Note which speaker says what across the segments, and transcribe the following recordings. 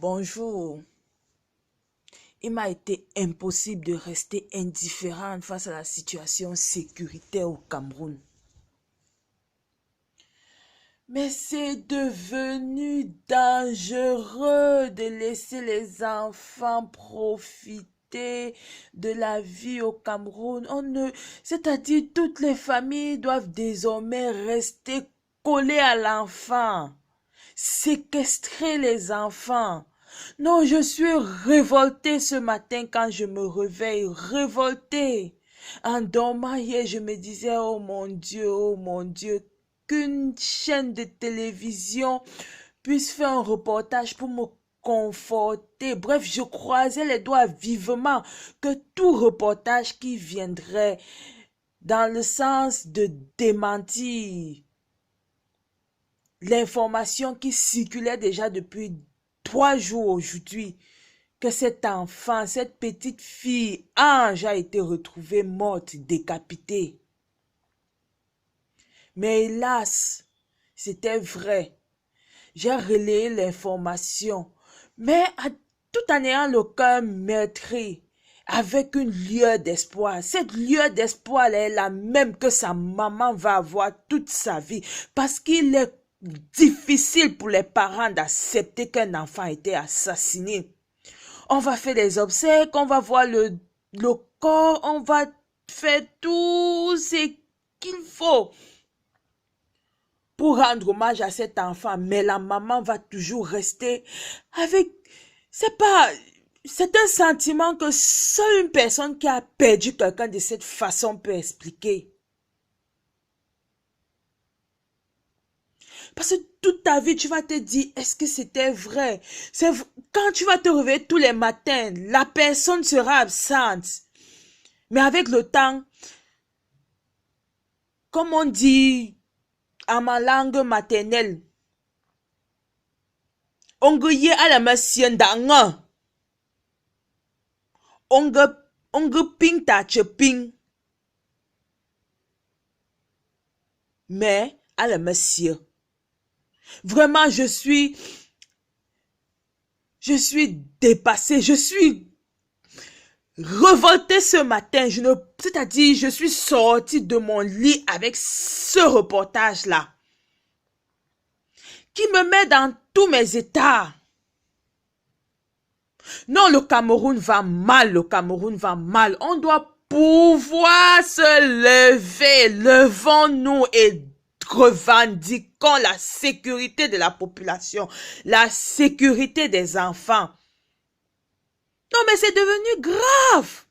Speaker 1: Bonjour. Il m'a été impossible de rester indifférente face à la situation sécuritaire au Cameroun. Mais c'est devenu dangereux de laisser les enfants profiter de la vie au Cameroun. C'est-à-dire toutes les familles doivent désormais rester collées à l'enfant, séquestrer les enfants. Non, je suis révoltée ce matin quand je me réveille, révoltée. En dormant hier, je me disais, oh mon Dieu, qu'une chaîne de télévision puisse faire un reportage pour me conforter. Bref, je croisais les doigts vivement que tout reportage qui viendrait dans le sens de démentir l'information qui circulait déjà depuis 3 jours aujourd'hui, que cet enfant, cette petite fille, Ange, a été retrouvée morte, décapitée. Mais hélas, c'était vrai. J'ai relayé l'information, mais tout en ayant le cœur meurtri, avec une lueur d'espoir. Cette lueur d'espoir est la même que sa maman va avoir toute sa vie, parce qu'il est difficile pour les parents d'accepter qu'un enfant a été assassiné. On va faire des obsèques, on va voir le corps, on va faire tout ce qu'il faut pour rendre hommage à cet enfant, mais la maman va toujours rester avec... C'est un sentiment que seule une personne qui a perdu quelqu'un de cette façon peut expliquer. Parce que toute ta vie, tu vas te dire, est-ce que c'était vrai? Quand tu vas te réveiller tous les matins, la personne sera absente. Mais avec le temps, comme on dit en ma langue maternelle, onguye ala masiendanga, ongu ping ta ping. Mais ala monsieur. Vraiment, je suis dépassée, je suis révoltée ce matin. C'est-à-dire, je suis sortie de mon lit avec ce reportage-là, qui me met dans tous mes états. Non, le Cameroun va mal, le Cameroun va mal. On doit pouvoir se lever, levons-nous et revendiquons la sécurité de la population, la sécurité des enfants. Non, mais c'est devenu grave.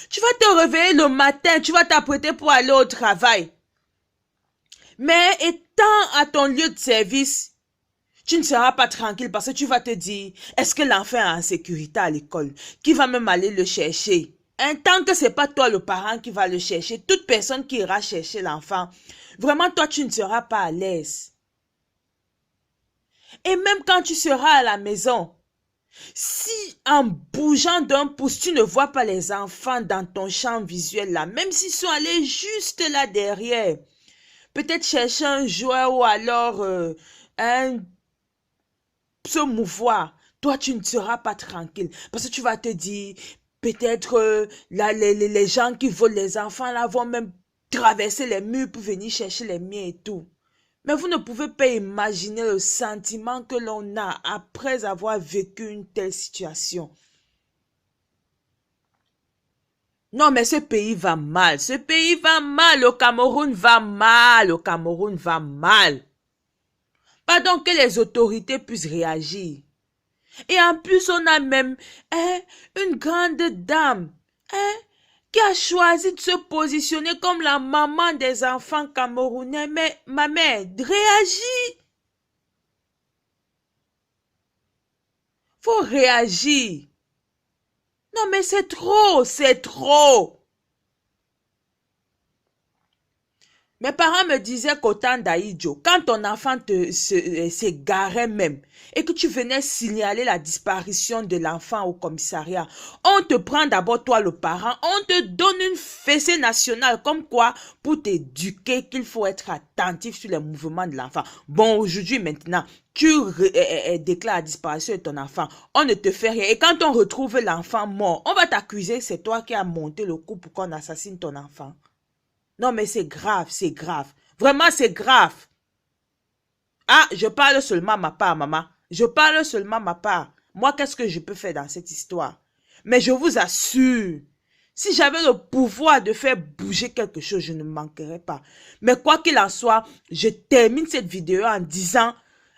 Speaker 1: Tu vas te réveiller le matin, tu vas t'apprêter pour aller au travail. Mais étant à ton lieu de service, tu ne seras pas tranquille parce que tu vas te dire, est-ce que l'enfant est en sécurité à l'école? Qui va même aller le chercher? Tant que ce n'est pas toi le parent qui va le chercher, toute personne qui ira chercher l'enfant, vraiment toi tu ne seras pas à l'aise. Et même quand tu seras à la maison, si en bougeant d'un pouce, tu ne vois pas les enfants dans ton champ visuel là, même s'ils sont allés juste là derrière, peut-être chercher un jouet ou alors se mouvoir, toi tu ne seras pas tranquille parce que tu vas te dire, peut-être les gens qui volent les enfants là vont même traverser les murs pour venir chercher les miens et tout. Mais vous ne pouvez pas imaginer le sentiment que l'on a après avoir vécu une telle situation. Non, mais ce pays va mal, ce pays va mal, le Cameroun va mal, le Cameroun va mal. Pardon, que les autorités puissent réagir. Et en plus, on a même une grande dame qui a choisi de se positionner comme la maman des enfants camerounais. Mais ma mère, réagis. Faut réagir. Non, mais c'est trop, c'est trop. Mes parents me disaient qu'au temps d'Aïdjo, quand ton enfant s'égarait même et que tu venais signaler la disparition de l'enfant au commissariat, on te prend d'abord toi le parent, on te donne une fessée nationale comme quoi pour t'éduquer qu'il faut être attentif sur les mouvements de l'enfant. Bon, aujourd'hui maintenant, tu déclares la disparition de ton enfant, on ne te fait rien. Et quand on retrouve l'enfant mort, on va t'accuser que c'est toi qui as monté le coup pour qu'on assassine ton enfant. Non, mais c'est grave, c'est grave. Vraiment, c'est grave. Ah, je parle seulement à ma part, maman. Je parle seulement à ma part. Moi, qu'est-ce que je peux faire dans cette histoire? Mais je vous assure, si j'avais le pouvoir de faire bouger quelque chose, je ne manquerais pas. Mais quoi qu'il en soit, je termine cette vidéo en disant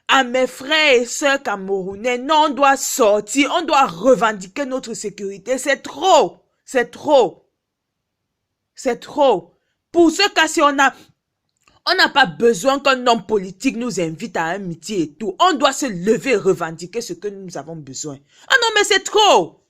Speaker 1: à mes frères et sœurs camerounais, non, on doit sortir, on doit revendiquer notre sécurité. C'est trop, c'est trop, c'est trop. Pour ce cas, si on n'a pas besoin qu'un homme politique nous invite à un meeting et tout. On doit se lever et revendiquer ce que nous avons besoin. Ah non, mais c'est trop.